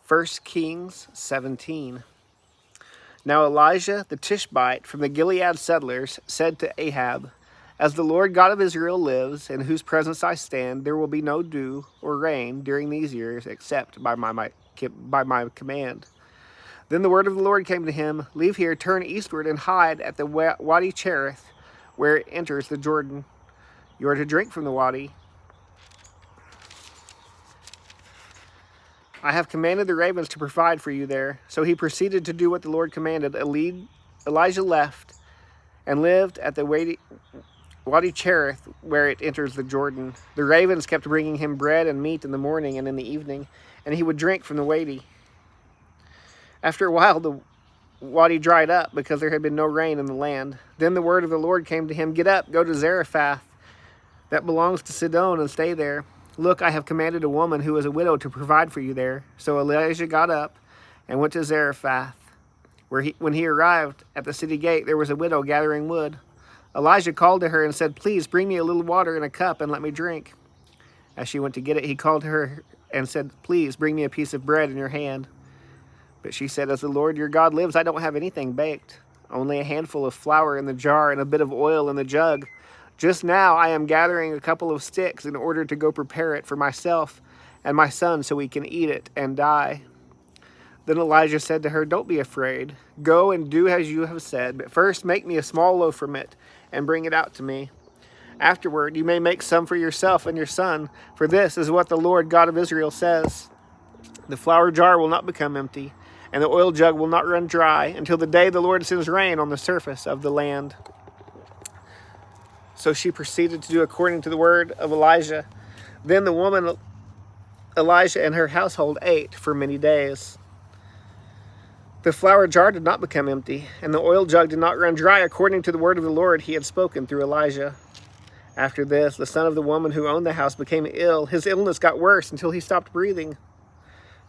1 Kings 17. Now Elijah the Tishbite from the Gilead settlers said to Ahab, "As the Lord God of Israel lives, in whose presence I stand, there will be no dew or rain during these years except by my command." Then the word of the Lord came to him, "Leave here, turn eastward, and hide at the Wadi Cherith, where it enters the Jordan. You are to drink from the wadi. I have commanded the ravens to provide for you there." So he proceeded to do what the Lord commanded. Elijah left and lived at the Wadi Cherith, where it enters the Jordan. The ravens kept bringing him bread and meat in the morning and in the evening, and he would drink from the wadi. After a while, the wadi dried up because there had been no rain in the land. Then the word of the Lord came to him, "Get up, go to Zarephath, that belongs to Sidon, and stay there. Look, I have commanded a woman who is a widow to provide for you there." So Elijah got up and went to Zarephath. When he arrived at the city gate, there was a widow gathering wood. Elijah called to her and said, "Please bring me a little water in a cup and let me drink." As she went to get it, he called to her and said, "Please bring me a piece of bread in your hand." But she said, "As the Lord your God lives, I don't have anything baked, only a handful of flour in the jar and a bit of oil in the jug. Just now I am gathering a couple of sticks in order to go prepare it for myself and my son so we can eat it and die." Then Elijah said to her, "Don't be afraid. Go and do as you have said, but first make me a small loaf from it and bring it out to me. Afterward you may make some for yourself and your son, for this is what the Lord God of Israel says. The flour jar will not become empty, and the oil jug will not run dry until the day the Lord sends rain on the surface of the land." So she proceeded to do according to the word of Elijah. Then the woman Elijah and her household ate for many days. The flour jar did not become empty, and the oil jug did not run dry according to the word of the Lord he had spoken through Elijah. After this, the son of the woman who owned the house became ill. His illness got worse until he stopped breathing.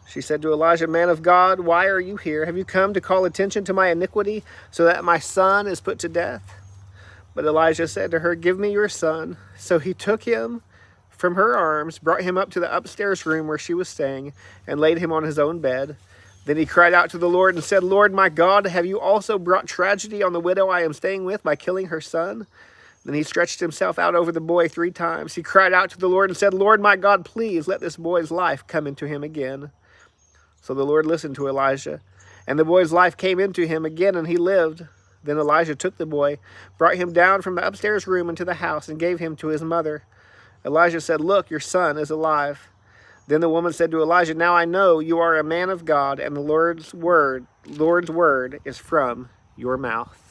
She said to Elijah, "Man of God, why are you here? Have you come to call attention to my iniquity so that my son is put to death?" But Elijah said to her, "Give me your son." So he took him from her arms, brought him up to the upstairs room where she was staying, and laid him on his own bed. Then he cried out to the Lord and said, "Lord my God, have you also brought tragedy on the widow I am staying with by killing her son?" Then he stretched himself out over the boy 3 times. He cried out to the Lord and said, "Lord my God, please let this boy's life come into him again." So the Lord listened to Elijah, and the boy's life came into him again, and he lived. Then Elijah took the boy, brought him down from the upstairs room into the house, and gave him to his mother. Elijah said, "Look, your son is alive." Then the woman said to Elijah, "Now I know you are a man of God, and the Lord's word is from your mouth."